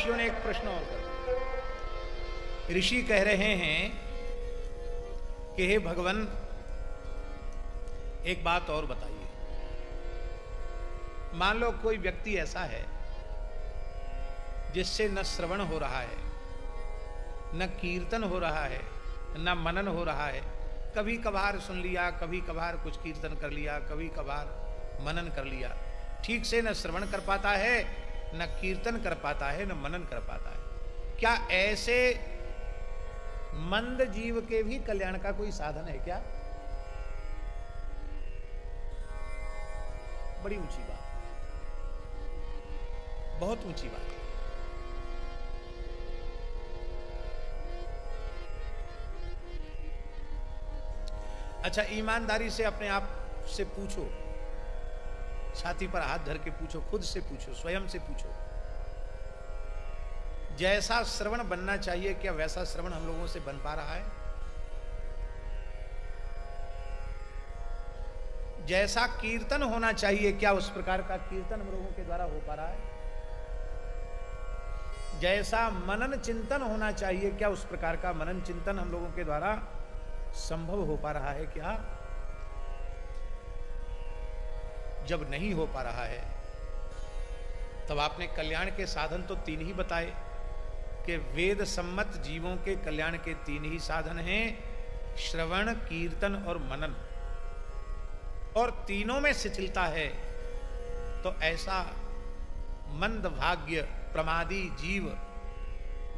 ऋषियों ने एक प्रश्न और कर दिया। ऋषि कह रहे हैं कि हे भगवान, एक बात और बताइए। मान लो कोई व्यक्ति ऐसा है जिससे न श्रवण हो रहा है, न कीर्तन हो रहा है, न मनन हो रहा है। कभी कभार सुन लिया, कभी कभार कुछ कीर्तन कर लिया, कभी कभार मनन कर लिया। ठीक से न श्रवण कर पाता है, न कीर्तन कर पाता है, न मनन कर पाता है। क्या ऐसे मंद जीव के भी कल्याण का कोई साधन है क्या? बड़ी ऊंची बात, बहुत ऊंची बात है। अच्छा, ईमानदारी से अपने आप से पूछो, छाती पर हाथ धर के पूछो, खुद से पूछो, स्वयं से पूछो, जैसा श्रवण बनना चाहिए क्या वैसा श्रवण हम लोगों से बन पा रहा है? जैसा कीर्तन होना चाहिए क्या उस प्रकार का कीर्तन हम लोगों के द्वारा हो पा रहा है? जैसा मनन चिंतन होना चाहिए क्या उस प्रकार का मनन चिंतन हम लोगों के द्वारा संभव हो पा रहा है क्या? जब नहीं हो पा रहा है तब आपने कल्याण के साधन तो 3 ही बताए कि वेद सम्मत जीवों के कल्याण के 3 ही साधन हैं, श्रवण, कीर्तन और मनन। और तीनों में शिथिलता है तो ऐसा मंदभाग्य प्रमादी जीव,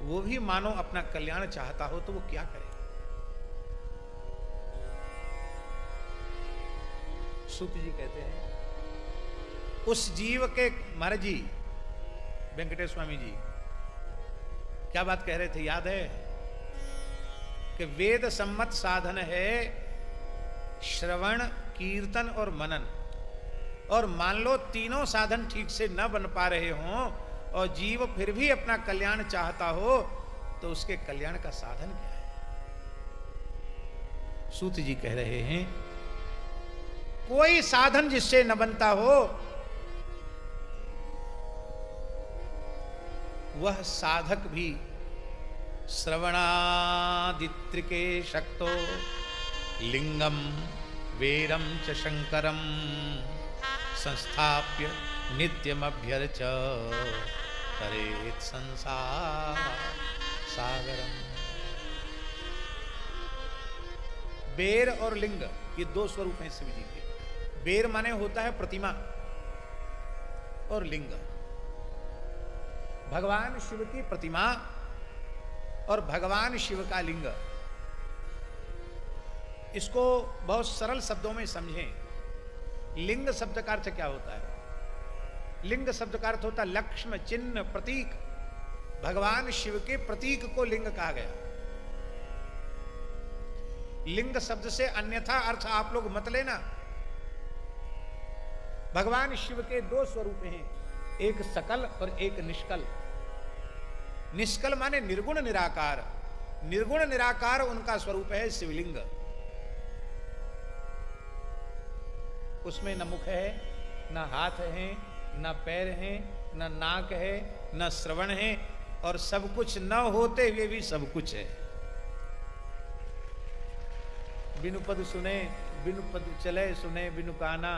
वो भी मानो अपना कल्याण चाहता हो तो वो क्या करे? सूत जी कहते हैं उस जीव के, महाराज जी वेंकटेश स्वामी जी क्या बात कह रहे थे याद है? कि वेद सम्मत साधन है श्रवण, कीर्तन और मनन। और मान लो तीनों साधन ठीक से न बन पा रहे हों और जीव फिर भी अपना कल्याण चाहता हो तो उसके कल्याण का साधन क्या है? सूत जी कह रहे हैं कोई साधन जिससे न बनता हो वह साधक भी श्रवणादित्रिके शक्तो लिंगम वेरम च शंकरम संस्थाप्य नित्यमभ्यर्च करेत संसार सागरम। बेर और लिंग ये 2 स्वरूप हैं शिव जी के। बेर माने होता है प्रतिमा और लिंग, भगवान शिव की प्रतिमा और भगवान शिव का लिंग। इसको बहुत सरल शब्दों में समझें। लिंग शब्द का अर्थ क्या होता है? लिंग शब्द का अर्थ होता है लक्ष्म, चिन्ह, प्रतीक। भगवान शिव के प्रतीक को लिंग कहा गया। लिंग शब्द से अन्यथा अर्थ आप लोग मत लेना। भगवान शिव के 2 स्वरूप हैं, एक सकल और एक निष्कल। निष्कल माने निर्गुण निराकार। निर्गुण निराकार उनका स्वरूप है शिवलिंग। उसमें न मुख है, न हाथ है, न पैर है, न नाक है, न श्रवण है, और सब कुछ न होते हुए भी सब कुछ है। बिनु पद सुने, बिनु पद चले, सुने बिनु काना,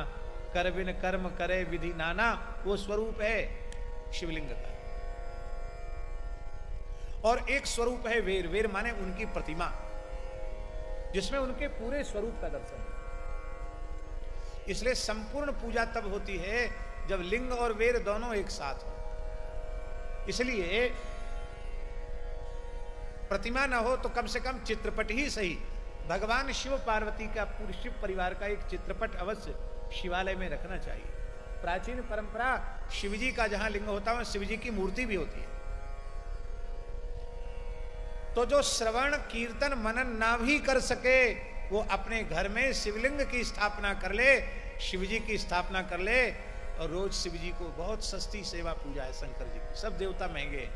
कर बिन कर्म करे विधि नाना, वो स्वरूप है शिवलिंग का। और एक स्वरूप है वेर। वेर माने उनकी प्रतिमा, जिसमें उनके पूरे स्वरूप का दर्शन है। इसलिए संपूर्ण पूजा तब होती है जब लिंग और वेर दोनों एक साथ हो। इसलिए प्रतिमा न हो तो कम से कम चित्रपट ही सही, भगवान शिव पार्वती का, पूरे शिव परिवार का एक चित्रपट अवश्य शिवालय में रखना चाहिए। प्राचीन परंपरा शिवजी का जहां लिंग होता है शिवजी की मूर्ति भी होती है। तो जो श्रवण, कीर्तन, मनन ना भी कर सके वो अपने घर में शिवलिंग की स्थापना कर ले, शिवजी की स्थापना कर ले, और रोज शिवजी को बहुत सस्ती सेवा पूजा है शंकर जी की। सब देवता महंगे हैं,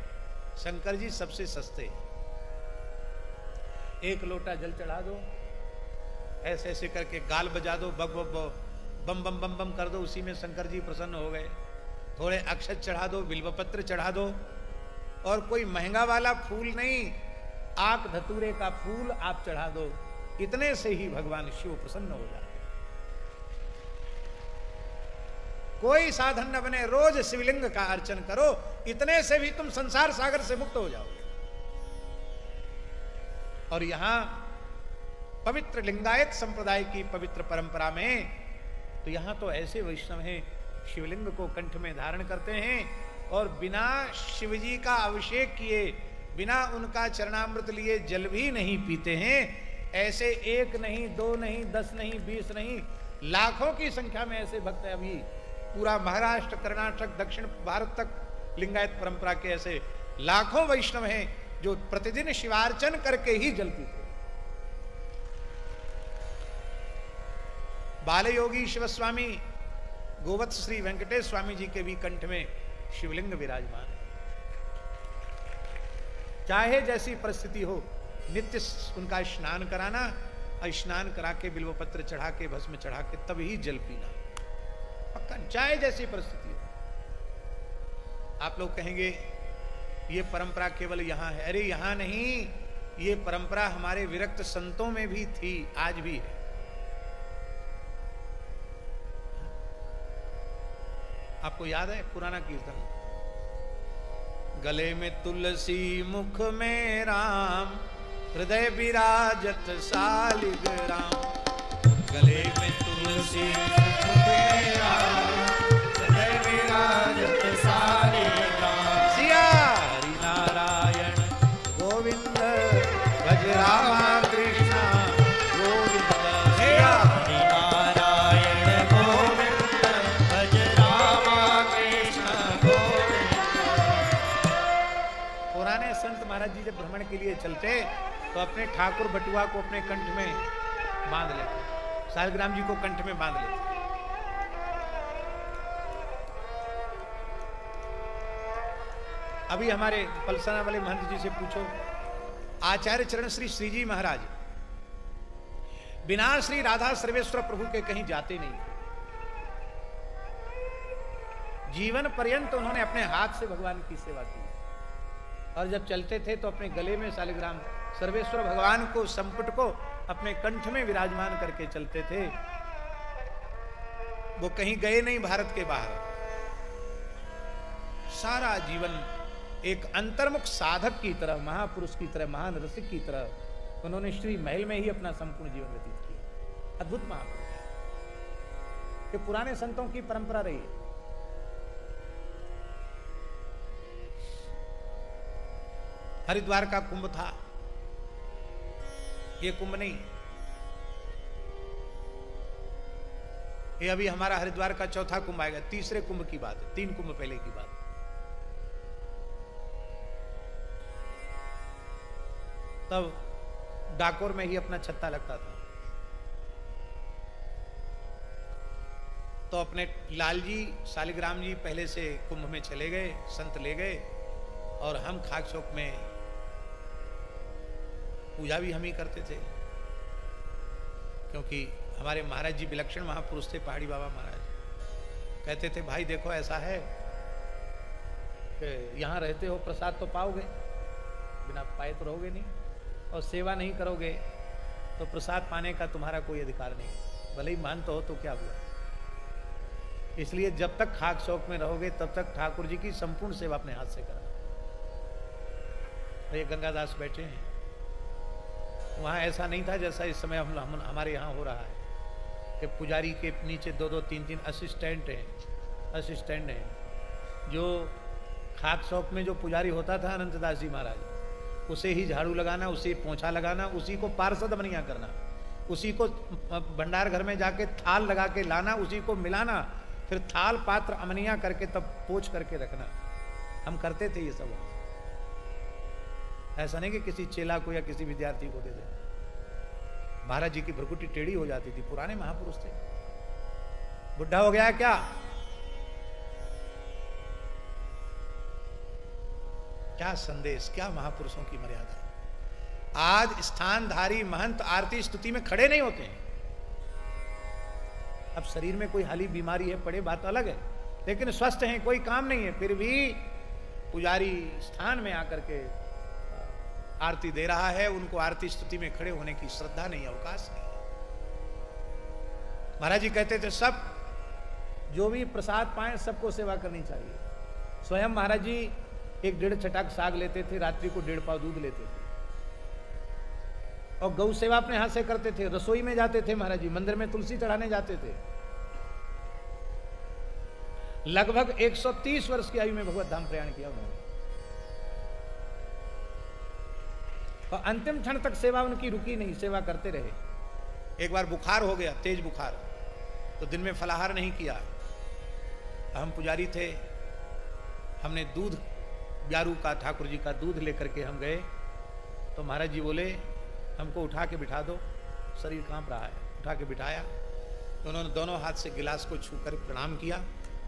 शंकर जी सबसे सस्ते। एक लोटा जल चढ़ा दो, ऐसे ऐसे करके गाल बजा दो, बग बग बम बम बम बम कर दो, उसी में शंकर जी प्रसन्न हो गए। थोड़े अक्षत चढ़ा दो, बिल्वपत्र चढ़ा दो, और कोई महंगा वाला फूल नहीं, आक धतूरे का फूल आप चढ़ा दो, इतने से ही भगवान शिव प्रसन्न हो जाते। कोई साधन न बने, रोज शिवलिंग का अर्चन करो, इतने से भी तुम संसार सागर से मुक्त हो जाओगे। और यहां पवित्र लिंगायत संप्रदाय की पवित्र परंपरा में तो यहां तो ऐसे वैष्णव हैं, शिवलिंग को कंठ में धारण करते हैं और बिना शिवजी का अभिषेक किए, बिना उनका चरणामृत लिए जल भी नहीं पीते हैं। ऐसे 1 नहीं, 2 नहीं, 10 नहीं, 20 नहीं, लाखों की संख्या में ऐसे भक्त हैं। अभी पूरा महाराष्ट्र, कर्नाटक, दक्षिण भारत तक लिंगायत परंपरा के ऐसे लाखों वैष्णव हैं जो प्रतिदिन शिवार्चन करके ही जल पीते। बालयोगी शिवस्वामी गोवत्स श्री वेंकटेश स्वामी जी के भी कंठ में शिवलिंग विराजमान है। चाहे जैसी परिस्थिति हो, नित्य उनका स्नान कराना, और स्नान करा के बिल्वपत्र चढ़ा के, भस्म चढ़ा के तब ही जल पीना पक्का, चाहे जैसी परिस्थिति हो। आप लोग कहेंगे ये परंपरा केवल यहां है। अरे यहां नहीं, ये परंपरा हमारे विरक्त संतों में भी थी, आज भी है। आपको याद है पुराना कीर्तन, गले में तुलसी मुख में राम, हृदय विराजत सालिग्राम। गले में तुलसी मुख में राम, हृदय विराजत सालिग्राम। सिया हरि नारायण गोविंद, भज रामा कृष्ण गोविंद। सिया हरि नारायण गोविंद, भज रामा कृष्ण गोविंद। पुराने संत महाराज जी जब भ्रमण के लिए चलते तो अपने ठाकुर बटुआ को अपने कंठ में बांध लेते, सालग्राम जी को कंठ में बांध लेते। अभी हमारे पलसाना वाले महंत जी से पूछो, आचार्य चरण श्री श्रीजी महाराज बिना श्री राधा सर्वेश्वर प्रभु के कहीं जाते नहीं। जीवन पर्यंत उन्होंने अपने हाथ से भगवान की सेवा की, और जब चलते थे तो अपने गले में सालिग्राम सर्वेश्वर भगवान को, संपुट को अपने कंठ में विराजमान करके चलते थे। वो कहीं गए नहीं भारत के बाहर। सारा जीवन एक अंतर्मुख साधक की तरह, महापुरुष की तरह, महान रसिक की तरह उन्होंने श्री महल में ही अपना संपूर्ण जीवन व्यतीत किया। अद्भुत महापुरुष, ये पुराने संतों की परंपरा रही है। हरिद्वार का कुंभ था, ये कुंभ नहीं, ये अभी हमारा हरिद्वार का चौथा कुंभ आएगा, तीसरे कुंभ की बात है, 3 कुंभ पहले की बात। तब डाकोर में ही अपना छत्ता लगता था, तो अपने लालजी सालिग्राम जी पहले से कुंभ में चले गए, संत ले गए, और हम खाक चौक में पूजा भी हम ही करते थे, क्योंकि हमारे महाराज जी विलक्षण महापुरुष थे, पहाड़ी बाबा महाराज। कहते थे भाई देखो ऐसा है कि यहाँ रहते हो प्रसाद तो पाओगे, बिना पाए तो रहोगे नहीं, और सेवा नहीं करोगे तो प्रसाद पाने का तुम्हारा कोई अधिकार नहीं, भले ही मानते हो तो क्या हुआ। इसलिए जब तक खाक चौक में रहोगे तब तक ठाकुर जी की संपूर्ण सेवा अपने हाथ से करा। ये गंगादास बैठे हैं, वहाँ ऐसा नहीं था जैसा इस समय हम हमारे यहाँ हो रहा है कि पुजारी के नीचे 2-2, 3-3 असिस्टेंट हैं। जो खाक चौक में जो पुजारी होता था अनंतदास जी महाराज, उसे ही झाड़ू लगाना, उसे पोंछा लगाना, उसी को पार्षद अमनिया करना, उसी को भंडार घर में जाके थाल लगा के लाना, उसी को मिलाना, फिर थाल पात्र अमनिया करके तब पोंछ करके रखना। हम करते थे ये सब। ऐसा नहीं कि किसी चेला को या किसी विद्यार्थी को दे दे। महाराज जी की भ्रकुटी टेढ़ी हो जाती थी, पुराने महापुरुष थे। बुढ़ा हो गया क्या? क्या संदेश, क्या महापुरुषों की मर्यादा। आज स्थानधारी महंत आरती स्तुति में खड़े नहीं होते हैं। अब शरीर में कोई हाली बीमारी है, पड़े बात अलग है, लेकिन स्वस्थ हैं, कोई काम नहीं है, फिर भी पुजारी स्थान में आकर के आरती दे रहा है, उनको आरती स्तुति में खड़े होने की श्रद्धा नहीं, अवकाश नहीं। महाराज जी कहते थे सब जो भी प्रसाद पाए सबको सेवा करनी चाहिए। स्वयं महाराज जी 1.5 छटाक साग लेते थे, रात्रि को 1.5 पाव दूध लेते थे और गौ सेवा अपने हाथ से करते थे। रसोई में जाते थे महाराज जी, मंदिर में तुलसी चढ़ाने जाते थे। लगभग 130 वर्ष की आयु में भगवत धाम प्रयाण किया उन्होंने और अंतिम क्षण तक सेवा उनकी रुकी नहीं, सेवा करते रहे। एक बार बुखार हो गया, तेज बुखार, तो दिन में फलाहार नहीं किया। हम पुजारी थे, हमने दूध ब्यारू का, ठाकुर जी का दूध लेकर के हम गए तो महाराज जी बोले हमको उठा के बिठा दो, शरीर कांप रहा है। उठा के बिठाया तो उन्होंने दोनों हाथ से गिलास को छूकर प्रणाम किया,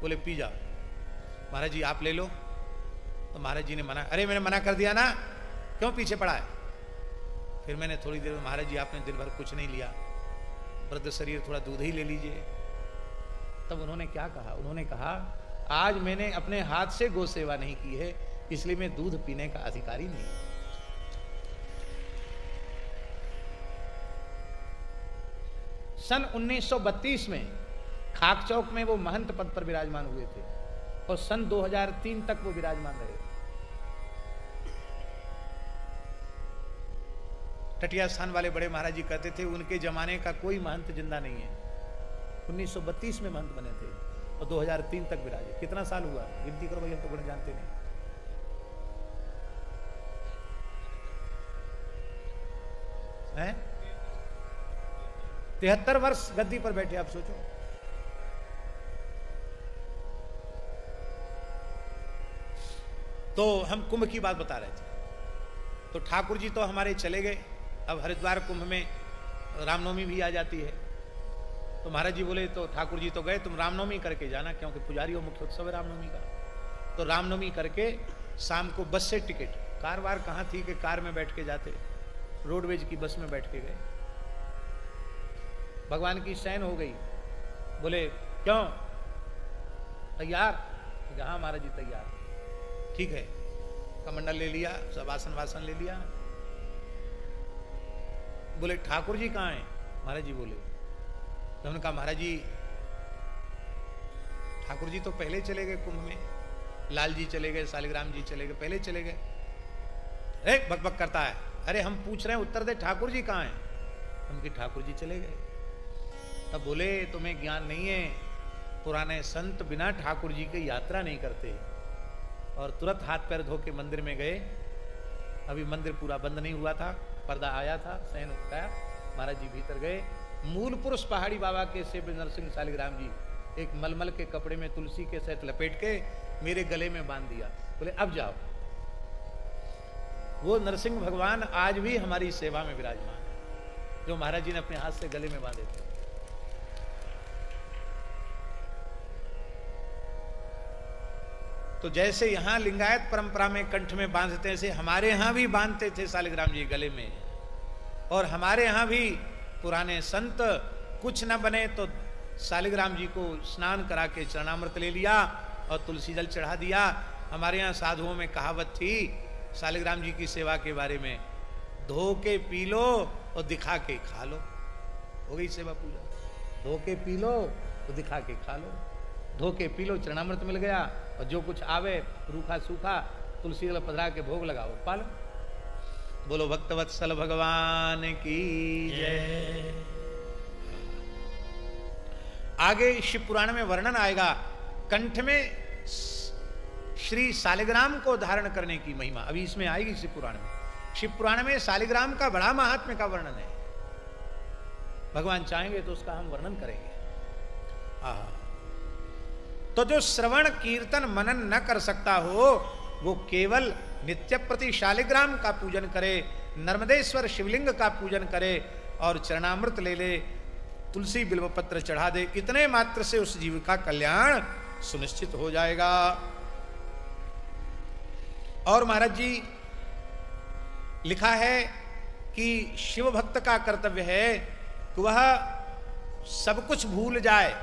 बोले पी जाओ। महाराज जी आप ले लो। तो महाराज जी ने मना, अरे मैंने मना कर दिया ना, क्यों पीछे पड़ा है। फिर मैंने थोड़ी देर में, महाराज जी आपने दिन भर कुछ नहीं लिया, वृद्ध शरीर, थोड़ा दूध ही ले लीजिए। तब उन्होंने क्या कहा, उन्होंने कहा आज मैंने अपने हाथ से गौ सेवा नहीं की है, इसलिए मैं दूध पीने का अधिकारी नहीं। सन 1932 में खाक चौक में वो महंत पद पर विराजमान हुए थे और सन 2003 तक वो विराजमान रहे। टटिया स्थान वाले बड़े महाराज जी कहते थे उनके जमाने का कोई महंत जिंदा नहीं है। 1932 में महंत बने थे और 2003 तक विराजे। कितना साल हुआ, गिनती करो भाई, हम तो गुण जानते नहीं हैं। 73 वर्ष गद्दी पर बैठे, आप सोचो। तो हम कुंभ की बात बता रहे थे, तो ठाकुर जी तो हमारे चले गए। अब हरिद्वार कुंभ में रामनवमी भी आ जाती है, तो महाराज जी बोले तो ठाकुर जी तो गए, तुम रामनवमी करके जाना, क्योंकि पुजारियों मुख्य उत्सव है रामनवमी का। तो रामनवमी करके शाम को बस से टिकट, कार वार कहाँ थी कि कार में बैठ के जाते, रोडवेज की बस में बैठ के गए। भगवान की शयन हो गई। बोले क्यों, तैयार? हाँ महाराज जी तैयार। ठीक है, कमंडल ले लिया, सब आसन वासन ले लिया। बोले ठाकुर जी कहाँ हैं? महाराज जी बोले। तो उन्होंने कहा महाराज जी, ठाकुर जी तो पहले चले गए कुंभ में, लाल जी चले गए, शालिग्राम जी चले गए, पहले चले गए। अरे बकबक करता है, अरे हम पूछ रहे हैं उत्तर दे, ठाकुर जी कहाँ हैं? उनके ठाकुर जी चले गए। तब बोले तुम्हें ज्ञान नहीं है, पुराने संत बिना ठाकुर जी की यात्रा नहीं करते। और तुरंत हाथ पैर धो के मंदिर में गए। अभी मंदिर पूरा बंद नहीं हुआ था, पर्दा आया था, शयन उठाया, महाराज जी भीतर गए। मूल पुरुष पहाड़ी बाबा के सेब नरसिंह शालिग्राम जी एक मलमल के कपड़े में तुलसी के सहित लपेट के मेरे गले में बांध दिया। बोले अब जाओ। वो नरसिंह भगवान आज भी हमारी सेवा में विराजमान है, जो महाराज जी ने अपने हाथ से गले में बांधे थे। तो जैसे यहां लिंगायत परंपरा में कंठ में बांधते, ऐसे हमारे यहां भी बांधते थे शालिग्राम जी गले में। और हमारे यहां भी पुराने संत कुछ न बने तो शालिग्राम जी को स्नान करा के चरणामृत ले लिया और तुलसी जल चढ़ा दिया। हमारे यहाँ साधुओं में कहावत थी शालिग्राम जी की सेवा के बारे में, धो के पी लो और दिखा के खा लो। हो गई सेवा पूजा। धो के पी लो तो दिखा के खा लो। धो के पी लो, चरणामृत मिल गया, और जो कुछ आवे रूखा सूखा तुलसी जल पधरा के भोग लगाओ, पालो। बोलो भक्तवत्सल भगवान की जय। आगे शिव पुराण में वर्णन आएगा, कंठ में श्री शालिग्राम को धारण करने की महिमा अभी इसमें आएगी शिव पुराण में। शिव पुराण में शालिग्राम का बड़ा महात्म्य का वर्णन है। भगवान चाहेंगे तो उसका हम वर्णन करेंगे। तो जो श्रवण कीर्तन मनन न कर सकता हो, वो केवल नित्य प्रति शालिग्राम का पूजन करे, नर्मदेश्वर शिवलिंग का पूजन करे और चरणामृत ले ले, तुलसी बिल्वपत्र चढ़ा दे, इतने मात्र से उस जीव का कल्याण सुनिश्चित हो जाएगा। और महाराज जी लिखा है कि शिव भक्त का कर्तव्य है कि वह सब कुछ भूल जाए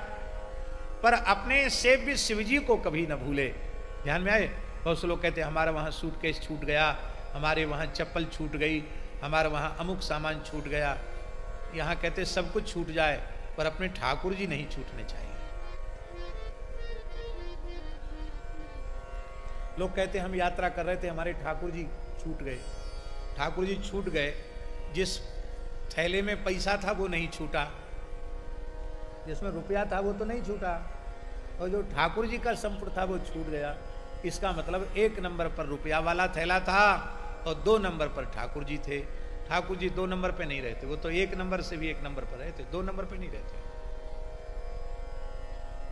पर अपने सेव्य शिवजी को कभी न भूले। ध्यान में आए, बहुत से लोग कहते हैं हमारा वहाँ सूटकेस छूट गया, हमारे वहाँ चप्पल छूट गई, हमारे वहाँ अमुक सामान छूट गया। यहाँ कहते सब कुछ छूट जाए पर अपने ठाकुर जी नहीं छूटने चाहिए। लोग कहते हम यात्रा कर रहे थे, हमारे ठाकुर जी छूट गए। ठाकुर जी छूट गए, जिस थैले में पैसा था वो नहीं छूटा, जिसमें रुपया था वो तो नहीं छूटा, और जो ठाकुर जी का संपुट था वो छूट गया। इसका मतलब 1 नंबर पर रुपया वाला थैला था और 2 नंबर पर ठाकुर जी थे। ठाकुर जी 2 नंबर पे नहीं रहते, वो तो 1 नंबर से भी 1 नंबर पर रहते, 2 नंबर पे नहीं रहते।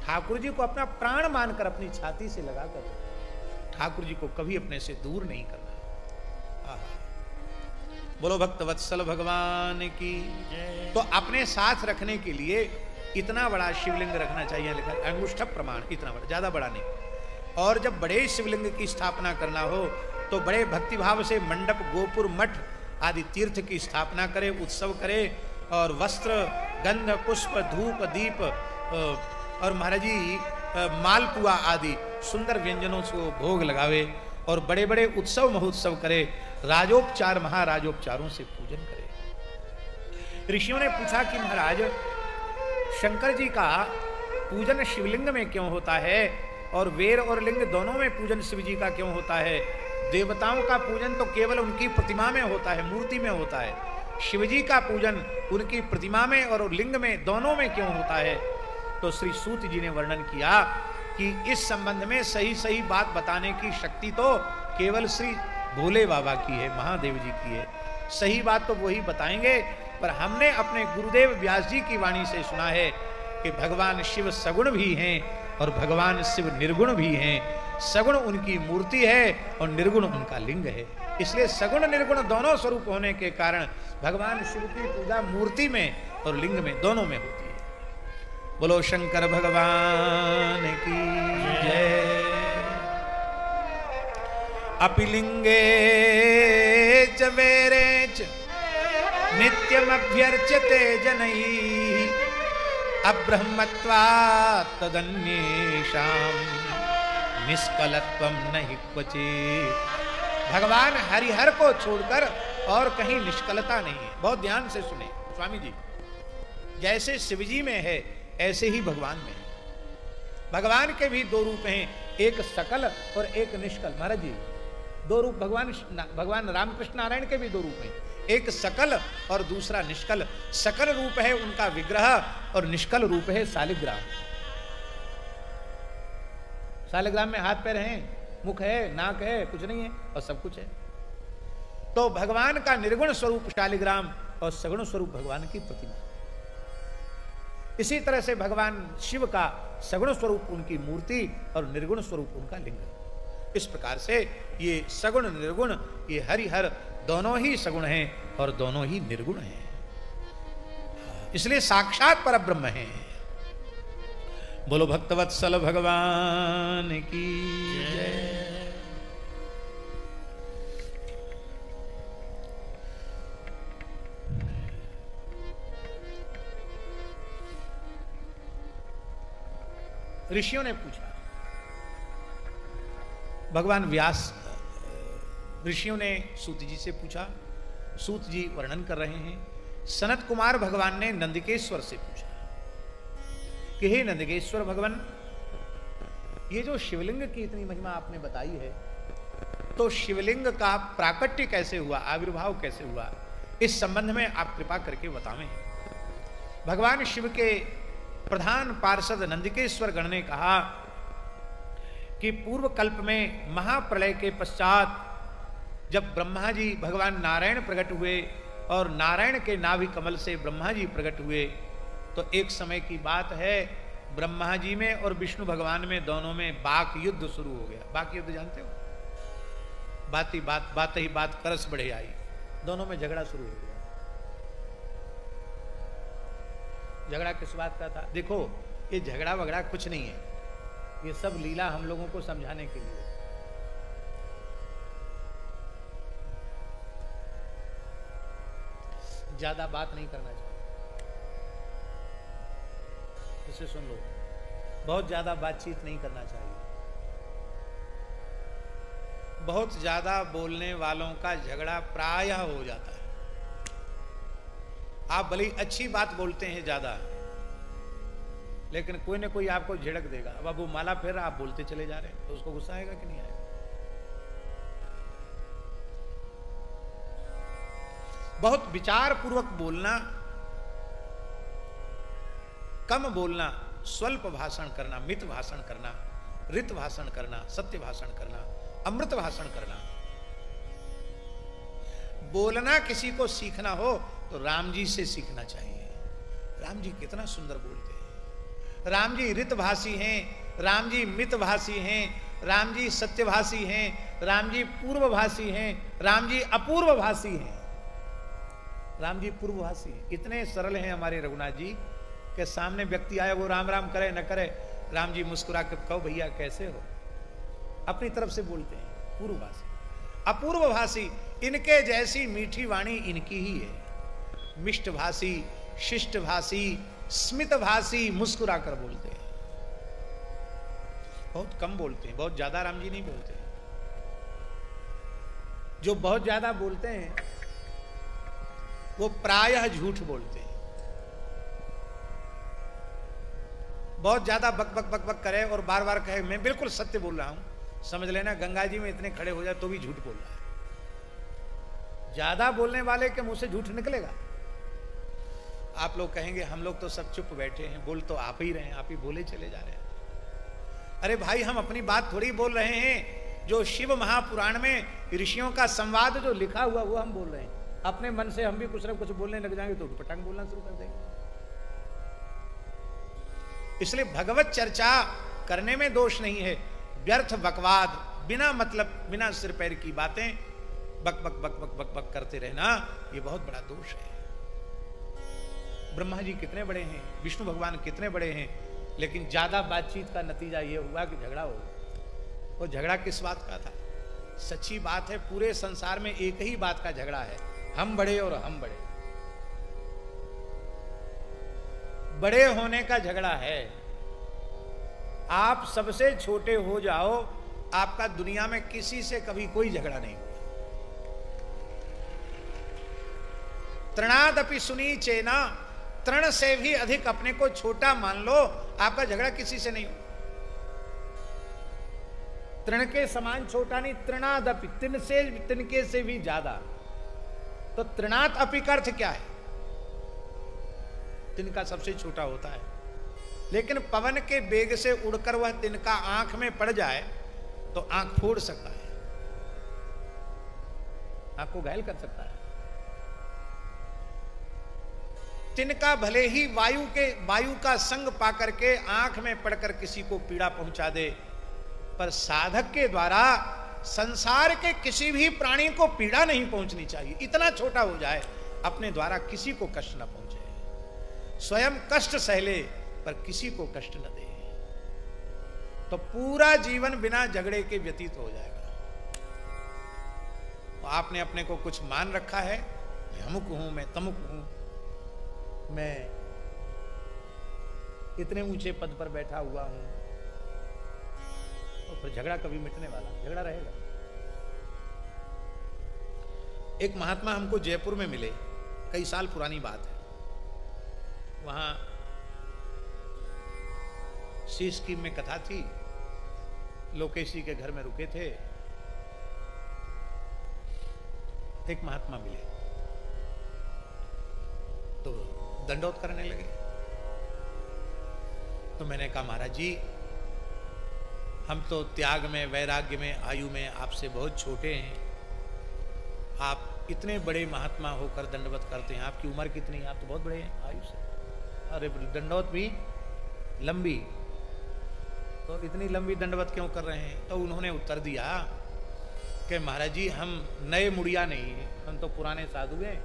ठाकुर जी को अपना प्राण मानकर अपनी छाती से लगाकर ठाकुर जी को कभी अपने से दूर नहीं करना। बोलो भक्त वत्सल भगवान की। तो अपने साथ रखने के लिए इतना बड़ा शिवलिंग रखना चाहिए, लिखा अंगुष्ठ प्रमाण, इतना बड़ा, ज्यादा बड़ा नहीं। और जब बड़े शिवलिंग की स्थापना करना हो तो बड़े भक्तिभाव से मंडप, गोपुर, मठ आदि तीर्थ की स्थापना करे, उत्सव करे, और वस्त्र, गंध, पुष्प, धूप, दीप और महाराज जी मालपुआ आदि सुंदर व्यंजनों से भोग लगावे, और बड़े बड़े उत्सव महोत्सव करे, राजोपचार महाराजोपचारों से पूजन करे। ऋषियों ने पूछा कि महाराज शंकर जी का पूजन शिवलिंग में क्यों होता है और वेर और लिंग दोनों में पूजन शिव जी का क्यों होता है? देवताओं का पूजन तो केवल उनकी प्रतिमा में होता है, मूर्ति में होता है। शिव जी का पूजन उनकी प्रतिमा में और लिंग में दोनों में क्यों होता है? तो श्री सूत जी ने वर्णन किया कि इस संबंध में सही सही बात बताने की शक्ति तो केवल श्री भोले बाबा की है, महादेव जी की है। सही बात तो वही बताएंगे, पर हमने अपने गुरुदेव व्यास जी की वाणी से सुना है कि भगवान शिव सगुण भी हैं और भगवान शिव निर्गुण भी हैं। सगुण उनकी मूर्ति है और निर्गुण उनका लिंग है। इसलिए सगुण निर्गुण दोनों स्वरूप होने के कारण भगवान शिव की पूजा मूर्ति में और लिंग में दोनों में होती है। बोलो शंकर भगवान की जय। अपिलिंगे च वेरे च नित्यमभ्यर्च्यते जनैः अब्रह्मत्वात् तदन्येषां निष्कलत्वं नहि क्वचित्। भगवान हरिहर को छोड़कर और कहीं निष्कलता नहीं है। बहुत ध्यान से सुने स्वामी जी, जैसे शिवजी में है ऐसे ही भगवान में है। भगवान के भी 2 रूप हैं, एक सकल और एक निष्कल। महाराज जी 2 रूप भगवान रामकृष्ण नारायण के भी 2 रूप हैं, एक सकल और दूसरा निष्कल। सकल रूप है उनका विग्रह और निष्कल रूप है शालिग्राम। शालिग्राम में हाथ पैर हैं, मुख है, नाक है, कुछ नहीं है और सब कुछ है। तो भगवान का निर्गुण स्वरूप शालिग्राम और सगुण स्वरूप भगवान की प्रतिमा। इसी तरह से भगवान शिव का सगुण स्वरूप उनकी मूर्ति और निर्गुण स्वरूप उनका लिंग। इस प्रकार से ये सगुण निर्गुण ये हरिहर दोनों ही सगुण हैं और दोनों ही निर्गुण हैं, इसलिए साक्षात परब्रह्म हैं। बोलो भक्तवत्सल भगवान की जय। ऋषियों ने पूछा, भगवान व्यास ऋषियों ने सूत जी से पूछा। सूत जी वर्णन कर रहे हैं, सनत कुमार भगवान ने नंदिकेश्वर से पूछा कि हे नंदिकेश्वर भगवान, ये जो शिवलिंग की इतनी महिमा आपने बताई है, तो शिवलिंग का प्राकट्य कैसे हुआ, आविर्भाव कैसे हुआ, इस संबंध में आप कृपा करके बतावें। भगवान शिव के प्रधान पार्षद नंदिकेश्वर गण ने कहा कि पूर्व कल्प में महाप्रलय के पश्चात जब ब्रह्मा जी भगवान नारायण प्रकट हुए और नारायण के नाभि कमल से ब्रह्मा जी प्रकट हुए, तो एक समय की बात है ब्रह्मा जी में और विष्णु भगवान में दोनों में बाक युद्ध शुरू हो गया। बाक युद्ध जानते हो, बात ही बात करस बढ़े आई, दोनों में झगड़ा शुरू हो गया। झगड़ा किस बात का था? देखो ये झगड़ा वगड़ा कुछ नहीं है, ये सब लीला हम लोगों को समझाने के लिए। ज्यादा बात नहीं करना चाहिए, इसे सुन लो, बहुत ज्यादा बातचीत नहीं करना चाहिए। बहुत ज्यादा बोलने वालों का झगड़ा प्रायः हो जाता है। आप भले ही अच्छी बात बोलते हैं ज्यादा, लेकिन कोई ना कोई आपको झिड़क देगा। अब वो माला फेर आप बोलते चले जा रहे हैं तो उसको गुस्सा आएगा कि नहीं आएगा? बहुत विचार पूर्वक बोलना, कम बोलना, स्वल्प भाषण करना, मित भाषण करना, रित भाषण करना, सत्य भाषण करना, अमृत भाषण करना। बोलना किसी को सीखना हो तो राम जी से सीखना चाहिए। राम जी कितना सुंदर बोलते हैं। राम जी रितभाषी हैं, राम जी मितभाषी हैं, राम जी सत्यभाषी हैं, राम जी पूर्वभाषी हैं, राम जी अपूर्वभाषी हैं, राम जी पूर्वभाषी हैं। इतने सरल हैं हमारे रघुनाथ जी के सामने व्यक्ति आए, वो राम राम करे न करे, राम जी मुस्कुरा के कहो भैया कैसे हो, अपनी तरफ से बोलते हैं। पूर्वभाषी अपूर्वभाषी, इनके जैसी मीठी वाणी इनकी ही है। मिष्टभाषी, शिष्टभाषी, स्मितभाषी, मुस्कुरा कर बोलते हैं। बहुत कम बोलते हैं, बहुत ज्यादा राम जी नहीं बोलते। जो बहुत ज्यादा बोलते हैं वो प्रायः झूठ बोलते हैं। बहुत ज्यादा बक बक बक बक करे और बार बार कहे मैं बिल्कुल सत्य बोल रहा हूं, समझ लेना गंगा जी में इतने खड़े हो जाए तो भी झूठ बोल रहा है। ज्यादा बोलने वाले के मुंह से झूठ निकलेगा। आप लोग कहेंगे हम लोग तो सब चुप बैठे हैं, बोल तो आप ही रहे हैं, आप ही बोले चले जा रहे हैं। अरे भाई हम अपनी बात थोड़ी बोल रहे हैं, जो शिव महापुराण में ऋषियों का संवाद जो लिखा हुआ वो हम बोल रहे हैं। अपने मन से हम भी कुछ ना कुछ बोलने लग जाएंगे तो पटांग बोलना शुरू कर देंगे। इसलिए भगवत चर्चा करने में दोष नहीं है। व्यर्थ बकवाद, बिना मतलब, बिना सिर पैर की बातें बक बक बक बक बक बक करते रहना, ये बहुत बड़ा दोष है। ब्रह्मा जी कितने बड़े हैं, विष्णु भगवान कितने बड़े हैं, लेकिन ज्यादा बातचीत का नतीजा ये हुआ कि झगड़ा हो गया। वो झगड़ा किस बात का था? सच्ची बात है, पूरे संसार में एक ही बात का झगड़ा है, हम बड़े और हम बड़े। बड़े होने का झगड़ा है। आप सबसे छोटे हो जाओ, आपका दुनिया में किसी से कभी कोई झगड़ा नहीं हुआ। तृणादपि सुनी चेना, तृण से भी अधिक अपने को छोटा मान लो, आपका झगड़ा किसी से नहीं हो। तृण के समान छोटा नहीं, तृणादपि, तिनके से भी ज्यादा। तो तृणात अपि का अर्थ क्या है? तिनका सबसे छोटा होता है, लेकिन पवन के वेग से उड़कर वह तिनका आंख में पड़ जाए तो आंख फोड़ सकता है, आंख को घायल कर सकता है। तिनका भले ही वायु का संग पाकर के आंख में पड़कर किसी को पीड़ा पहुंचा दे, पर साधक के द्वारा संसार के किसी भी प्राणी को पीड़ा नहीं पहुंचनी चाहिए। इतना छोटा हो जाए, अपने द्वारा किसी को कष्ट न पहुंचे, स्वयं कष्ट सहले पर किसी को कष्ट न दे, तो पूरा जीवन बिना झगड़े के व्यतीत हो जाएगा। तो आपने अपने को कुछ मान रखा है, मैं अमुक हूं, मैं तमुक हूं, मैं इतने ऊंचे पद पर बैठा हुआ हूं, तो फिर झगड़ा कभी मिटने वाला? झगड़ा रहेगा। एक महात्मा हमको जयपुर में मिले, कई साल पुरानी बात है। वहां सी स्कीम में कथा थी, लोकेश जी के घर में रुके थे। एक महात्मा मिले तो दंडोत करने लगे। तो मैंने कहा महाराज जी, हम तो त्याग में, वैराग्य में, आयु में आपसे बहुत छोटे हैं, आप इतने बड़े महात्मा होकर दंडवत करते हैं, आपकी उम्र कितनी है? आप तो बहुत बड़े हैं आयु से। अरे दंडवत भी लंबी, तो इतनी लंबी दंडवत क्यों कर रहे हैं? तो उन्होंने उत्तर दिया कि महाराज जी हम नए मुड़िया नहीं हैं, हम तो पुराने साधु हैं,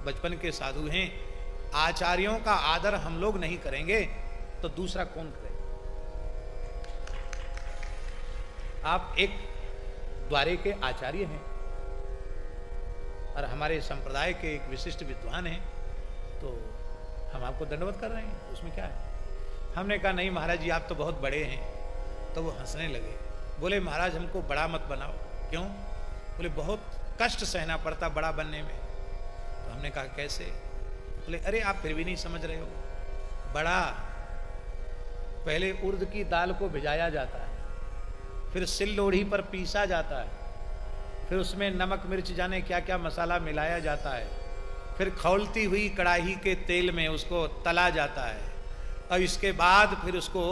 बचपन के साधु हैं। आचार्यों का आदर हम लोग नहीं करेंगे तो दूसरा कौन करेगा? आप एक द्वारे के आचार्य हैं और हमारे संप्रदाय के एक विशिष्ट विद्वान हैं, तो हम आपको दंडवत कर रहे हैं, उसमें क्या है? हमने कहा नहीं महाराज जी, आप तो बहुत बड़े हैं। तो वो हंसने लगे, बोले महाराज हमको बड़ा मत बनाओ, क्यों? बोले बहुत कष्ट सहना पड़ता बड़ा बनने में। तो हमने कहा कैसे? बोले अरे आप फिर भी नहीं समझ रहे हो। बड़ा पहले उर्द की दाल को भिजाया जाता है, फिर सिल लोढ़ी पर पीसा जाता है, फिर उसमें नमक मिर्च जाने क्या क्या मसाला मिलाया जाता है, फिर खौलती हुई कढ़ाई के तेल में उसको तला जाता है, और इसके बाद फिर उसको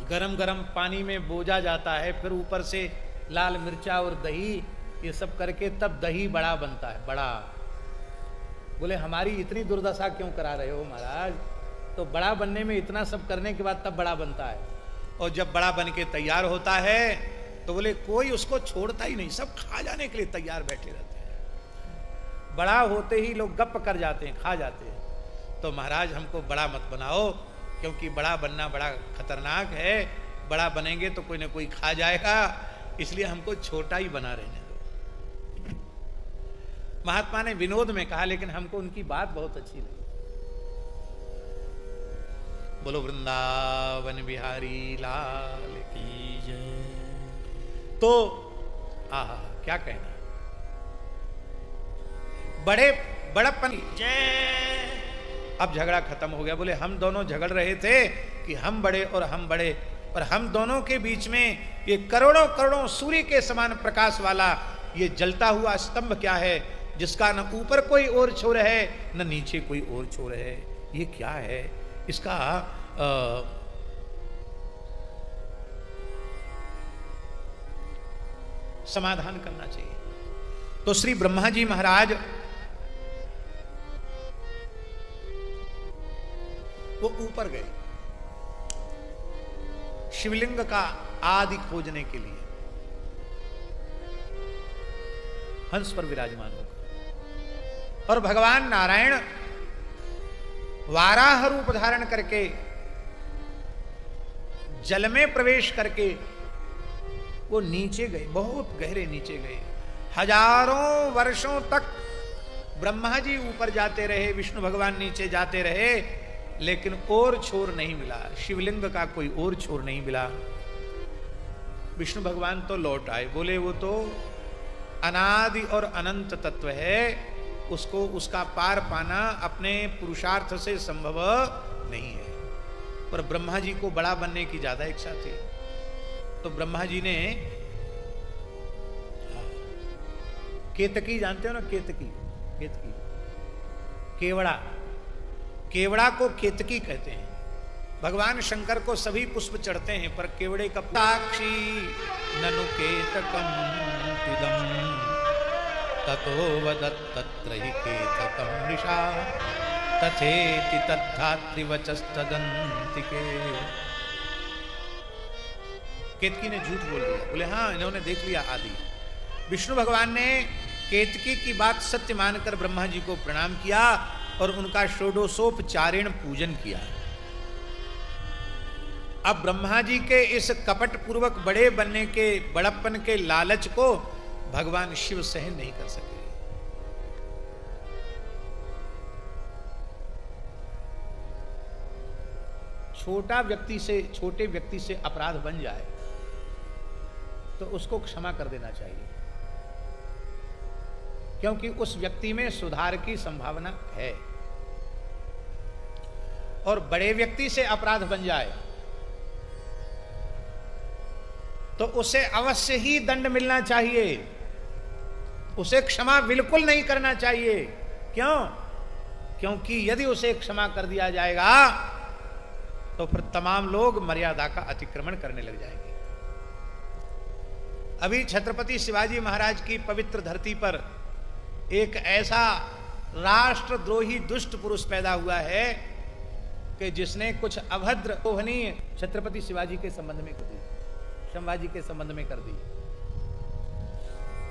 गरम गरम पानी में बोझा जाता है, फिर ऊपर से लाल मिर्चा और दही ये सब करके तब दही बड़ा बनता है। बड़ा बोले हमारी इतनी दुर्दशा क्यों करा रहे हो महाराज? तो बड़ा बनने में इतना सब करने के बाद तब बड़ा बनता है। और जब बड़ा बन के तैयार होता है तो बोले कोई उसको छोड़ता ही नहीं, सब खा जाने के लिए तैयार बैठे रहते हैं। बड़ा होते ही लोग गप कर जाते हैं, खा जाते हैं। तो महाराज हमको बड़ा मत बनाओ, क्योंकि बड़ा बनना बड़ा खतरनाक है। बड़ा बनेंगे तो कोई ना कोई खा जाएगा, इसलिए हमको छोटा ही बना रहने दो। महात्मा ने विनोद में कहा, लेकिन हमको उनकी बात बहुत अच्छी लगी। बोलो वृंदावन बिहारी लाल की जय। तो आहा क्या कहना, बड़े बड़प्पन जय। अब झगड़ा खत्म हो गया। बोले हम दोनों झगड़ रहे थे कि हम बड़े और हम बड़े, और हम दोनों के बीच में ये करोड़ों करोड़ों सूर्य के समान प्रकाश वाला ये जलता हुआ स्तंभ क्या है, जिसका न ऊपर कोई और छोर है न नीचे कोई और छोर है। ये क्या है? इसका समाधान करना चाहिए। तो श्री ब्रह्मा जी महाराज वो ऊपर गए शिवलिंग का आदि खोजने के लिए, हंस पर विराजमान होकर। और भगवान नारायण वाराह रूप धारण करके जल में प्रवेश करके वो नीचे गए, बहुत गहरे नीचे गए। हजारों वर्षों तक ब्रह्मा जी ऊपर जाते रहे, विष्णु भगवान नीचे जाते रहे, लेकिन और छोर नहीं मिला, शिवलिंग का कोई और छोर नहीं मिला। विष्णु भगवान तो लौट आए, बोले वो तो अनादि और अनंत तत्व है, उसको उसका पार पाना अपने पुरुषार्थ से संभव नहीं है। पर ब्रह्मा जी को बड़ा बनने की ज्यादा इच्छा थी, तो ब्रह्मा जी ने केतकी, जानते हो ना केतकी? केतकी केवड़ा, केवड़ा को केतकी कहते हैं। भगवान शंकर को सभी पुष्प चढ़ते हैं, पर केवड़े का साक्षी ननु केतकम तिदम ततो वदत्तत्र हि केतकम निशा तथेति तद्धात्रि वचस्तदन्तिके। केतकी ने झूठ बोल दिया, बोले हाँ इन्होंने देख लिया आदि। विष्णु भगवान ने केतकी की बात सत्य मानकर ब्रह्मा जी को प्रणाम किया और उनका षोडशोपचारेण पूजन किया। अब ब्रह्मा जी के इस कपट पूर्वक बड़े बनने के, बड़प्पन के लालच को भगवान शिव सहन नहीं कर सके। छोटा व्यक्ति से, छोटे व्यक्ति से अपराध बन जाए तो उसको क्षमा कर देना चाहिए, क्योंकि उस व्यक्ति में सुधार की संभावना है। और बड़े व्यक्ति से अपराध बन जाए तो उसे अवश्य ही दंड मिलना चाहिए, उसे क्षमा बिल्कुल नहीं करना चाहिए। क्यों? क्योंकि यदि उसे क्षमा कर दिया जाएगा तो फिर तमाम लोग मर्यादा का अतिक्रमण करने लग जाएंगे। अभी छत्रपति शिवाजी महाराज की पवित्र धरती पर एक ऐसा राष्ट्रद्रोही दुष्ट पुरुष पैदा हुआ है कि जिसने कुछ अभद्र दोहनीय छत्रपति शिवाजी के संबंध में कर दी, संभाजी के संबंध में कर दी।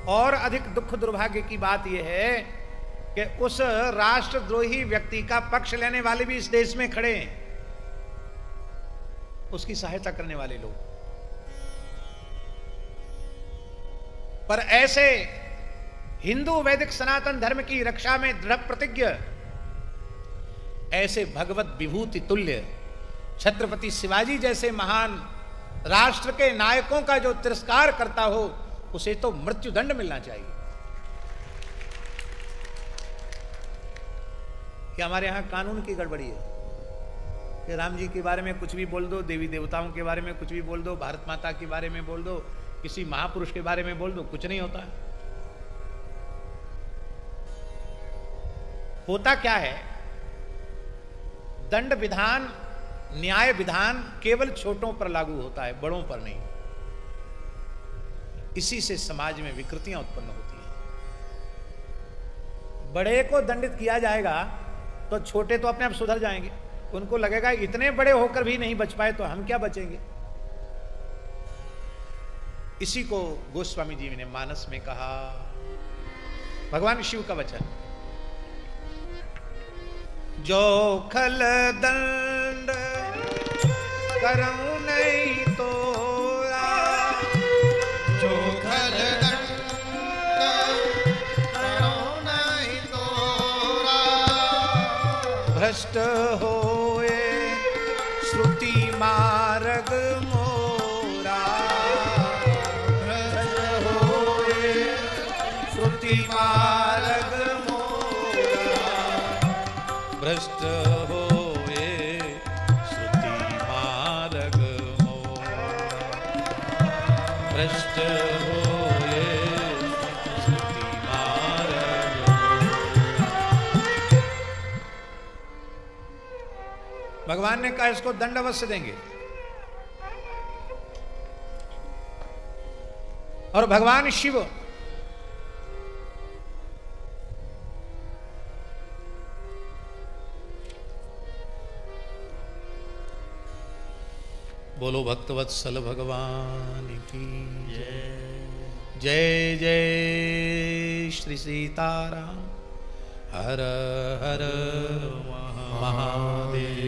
और अधिक दुख दुर्भाग्य की बात यह है कि उस राष्ट्रद्रोही व्यक्ति का पक्ष लेने वाले भी इस देश में खड़े हैं, उसकी सहायता करने वाले लोग। पर ऐसे हिंदू वैदिक सनातन धर्म की रक्षा में दृढ़ प्रतिज्ञ, ऐसे भगवत विभूति तुल्य छत्रपति शिवाजी जैसे महान राष्ट्र के नायकों का जो तिरस्कार करता हो उसे तो मृत्युदंड मिलना चाहिए। कि हमारे यहां कानून की गड़बड़ी है कि राम जी के बारे में कुछ भी बोल दो, देवी देवताओं के बारे में कुछ भी बोल दो, भारत माता के बारे में बोल दो, किसी महापुरुष के बारे में बोल दो, कुछ नहीं होता। होता क्या है, दंड विधान, न्याय विधान केवल छोटों पर लागू होता है, बड़ों पर नहीं। इसी से समाज में विकृतियां उत्पन्न होती हैं। बड़े को दंडित किया जाएगा तो छोटे तो अपने आप सुधर जाएंगे। उनको लगेगा इतने बड़े होकर भी नहीं बच पाए तो हम क्या बचेंगे। इसी को गोस्वामी जी ने मानस में कहा। भगवान शिव का वचन, जो खल दंड करऊं नहीं तोरा, जो खल दंड करऊं नहीं तोरा, भ्रष्ट होए श्रुति मार्ग मोरा, भ्रष्ट होए श्रुति मार्ग मोरा, भ्रष्ट होए श्रुति मार्ग मोरा, भ्रष्ट होए श्रुति मार्ग मोरा। भगवान ने कहा इसको दंड अवश्य देंगे। और भगवान शिव बोलो भक्तवत्सल भगवान की जय। जय जय श्री सीताराम। हर हर महादेव।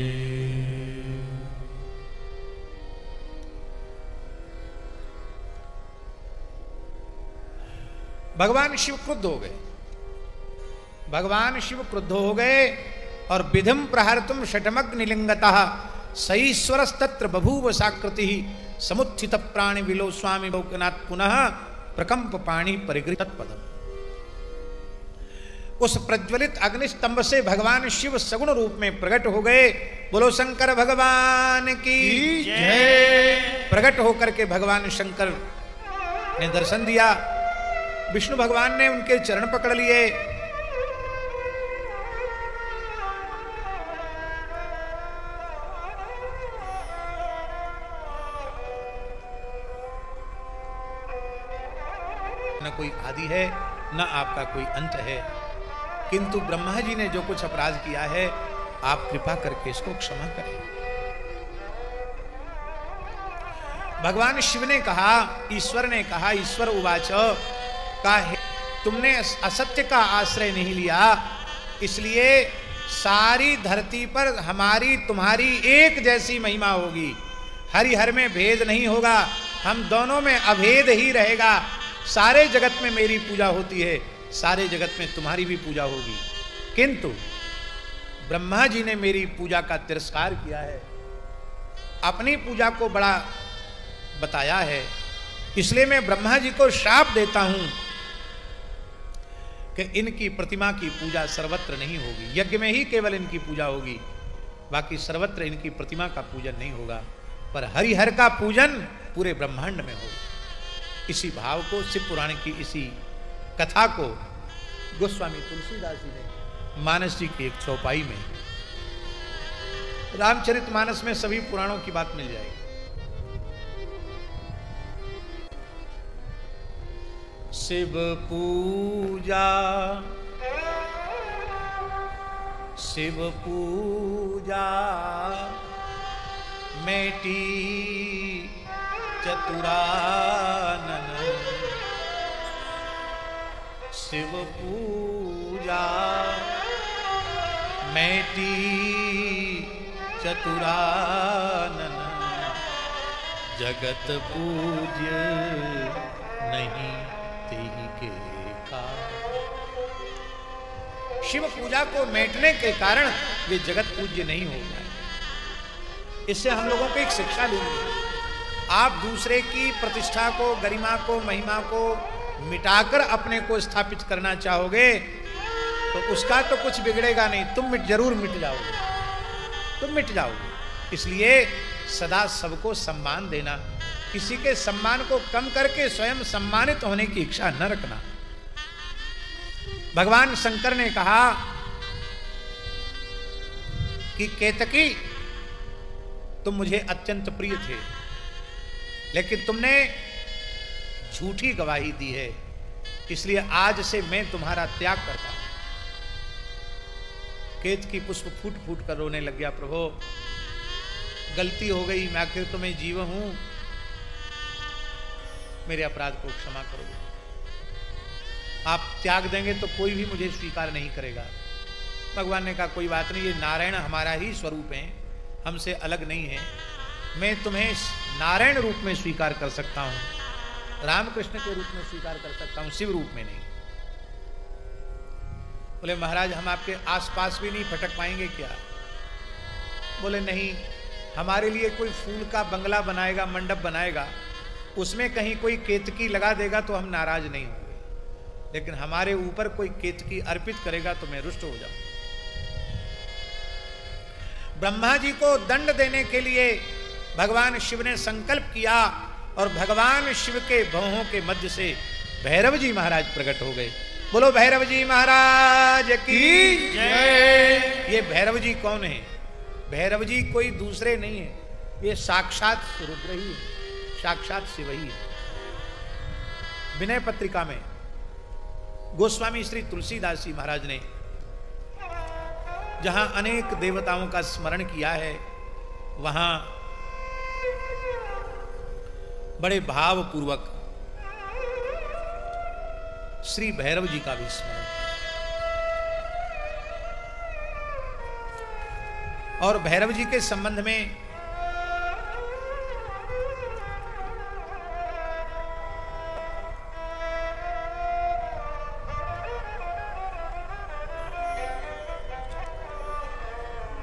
भगवान शिव क्रुद्ध हो गए। भगवान शिव क्रुद्ध हो गए और विधिम प्रहर्तुम षटमग्निलिंगतः सईश्वरस्तत्र बभूव साकृति समुत्थित प्राणि विलो स्वामी लोकनाथ पुनः प्रकंप पाणी परिगृहित पदम। उस प्रज्वलित अग्निस्तंभ से भगवान शिव सगुण रूप में प्रकट हो गए। बोलो शंकर भगवान की जय। प्रकट होकर के भगवान शंकर ने दर्शन दिया। विष्णु भगवान ने उनके चरण पकड़ लिए। न कोई आदि है न आपका कोई अंत है, किंतु ब्रह्मा जी ने जो कुछ अपराध किया है आप कृपा करके इसको क्षमा करें। भगवान शिव ने कहा, ईश्वर ने कहा, ईश्वर उवाच का तुमने असत्य का आश्रय नहीं लिया, इसलिए सारी धरती पर हमारी तुम्हारी एक जैसी महिमा होगी। हरिहर में भेद नहीं होगा, हम दोनों में अभेद ही रहेगा। सारे जगत में मेरी पूजा होती है, सारे जगत में तुम्हारी भी पूजा होगी। किंतु ब्रह्मा जी ने मेरी पूजा का तिरस्कार किया है, अपनी पूजा को बड़ा बताया है, इसलिए मैं ब्रह्मा जी को श्राप देता हूं कि इनकी प्रतिमा की पूजा सर्वत्र नहीं होगी। यज्ञ में ही केवल इनकी पूजा होगी, बाकी सर्वत्र इनकी प्रतिमा का पूजन नहीं होगा, पर हरिहर का पूजन पूरे ब्रह्मांड में होगा। इसी भाव को, शिव पुराण की इसी कथा को गोस्वामी तुलसीदास जी ने मानस जी की एक चौपाई में, रामचरितमानस में सभी पुराणों की बात मिल जाएगी। शिव पूजा, शिव पूजा मेटी चतुरानन, शिव पूजा मेटी चतुरानन, जगत पूज्य नहीं तेहि के का। शिव पूजा को मेटने के कारण वे जगत पूज्य नहीं हो पाए। इससे हम लोगों को एक शिक्षा लेनी है। आप दूसरे की प्रतिष्ठा को, गरिमा को, महिमा को मिटाकर अपने को स्थापित करना चाहोगे तो उसका तो कुछ बिगड़ेगा नहीं, तुम जरूर मिट जाओगे, तुम मिट जाओगे। इसलिए सदा सबको सम्मान देना, किसी के सम्मान को कम करके स्वयं सम्मानित होने की इच्छा न रखना। भगवान शंकर ने कहा कि केतकी तुम मुझे अत्यंत प्रिय थे, लेकिन तुमने झूठी गवाही दी है, इसलिए आज से मैं तुम्हारा त्याग करता हूं। केतकी पुष्प फूट फूट कर रोने लग गया, प्रभु गलती हो गई, मैं आखिर तुम्हें जीव हूं, मेरे अपराध को क्षमा करो। आप त्याग देंगे तो कोई भी मुझे स्वीकार नहीं करेगा। भगवान ने कहा कोई बात नहीं, ये नारायण हमारा ही स्वरूप है, हमसे अलग नहीं है, मैं तुम्हें नारायण रूप में स्वीकार कर सकता हूं, रामकृष्ण के रूप में स्वीकार कर सकता हूं, शिव रूप में नहीं। बोले महाराज हम आपके आसपास भी नहीं फटक पाएंगे क्या? बोले नहीं, हमारे लिए कोई फूल का बंगला बनाएगा, मंडप बनाएगा, उसमें कहीं कोई केतकी लगा देगा तो हम नाराज नहीं होंगे, लेकिन हमारे ऊपर कोई केतकी अर्पित करेगा तो मैं रुष्ट हो जाऊं। ब्रह्मा जी को दंड देने के लिए भगवान शिव ने संकल्प किया और भगवान शिव के भौहों के मध्य से भैरव जी महाराज प्रकट हो गए। बोलो भैरव जी महाराज की जय। ये भैरव जी कौन है? भैरव जी कोई दूसरे नहीं है, ये साक्षात रुद्र ही है, साक्षात शिव ही है। विनय पत्रिका में गोस्वामी श्री तुलसीदास जी महाराज ने जहां अनेक देवताओं का स्मरण किया है, वहां बड़े भावपूर्वक श्री भैरव जी का भी स्मरण, और भैरव जी के संबंध में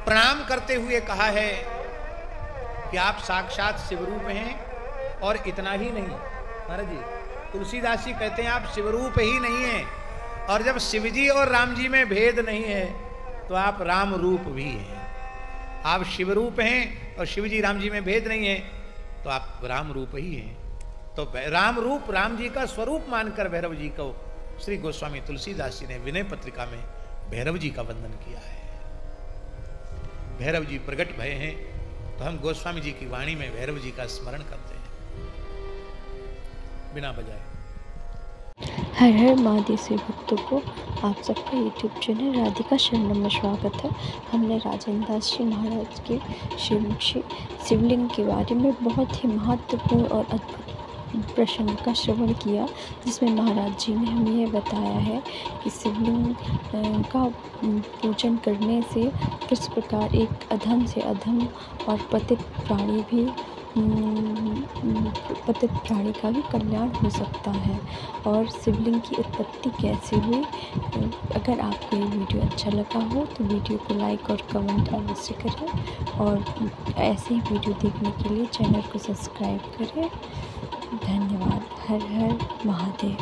प्रणाम करते हुए कहा है कि आप साक्षात शिवरूप हैं, और इतना ही नहीं महाराज जी, तुलसीदास जी कहते हैं आप शिवरूप ही नहीं हैं, और जब शिवजी और राम जी में भेद नहीं है तो आप राम रूप भी हैं। आप शिवरूप हैं और शिवजी राम जी में भेद नहीं है तो आप राम रूप ही हैं। तो राम रूप, राम जी का स्वरूप मानकर भैरव जी को श्री गोस्वामी तुलसीदास जी ने विनय पत्रिका में भैरव जी का वंदन किया है। भैरव जी प्रकट भय हैं तो हम गोस्वामी जी की वाणी में भैरव जी का स्मरण करते हैं बिना बजाए। हर हर महादेव से भक्तों को आप सबका यूट्यूब चैनल राधिका शरणम में स्वागत है। हमने राजेंद्र दास जी महाराज के शिवलिंग के बारे में बहुत ही महत्वपूर्ण और अद्भुत प्रसंग का श्रवण किया, जिसमें महाराज जी ने हमें यह बताया है कि शिवलिंग का पूजन करने से किस प्रकार एक अधम से अधम और पतित प्राणी का भी कल्याण हो सकता है, और शिवलिंग की उत्पत्ति कैसे हुई। अगर आपको ये वीडियो अच्छा लगा हो तो वीडियो को लाइक और कमेंट अवश्य करें, और ऐसे ही वीडियो देखने के लिए चैनल को सब्सक्राइब करें। धन्यवाद। हर हर महादेव।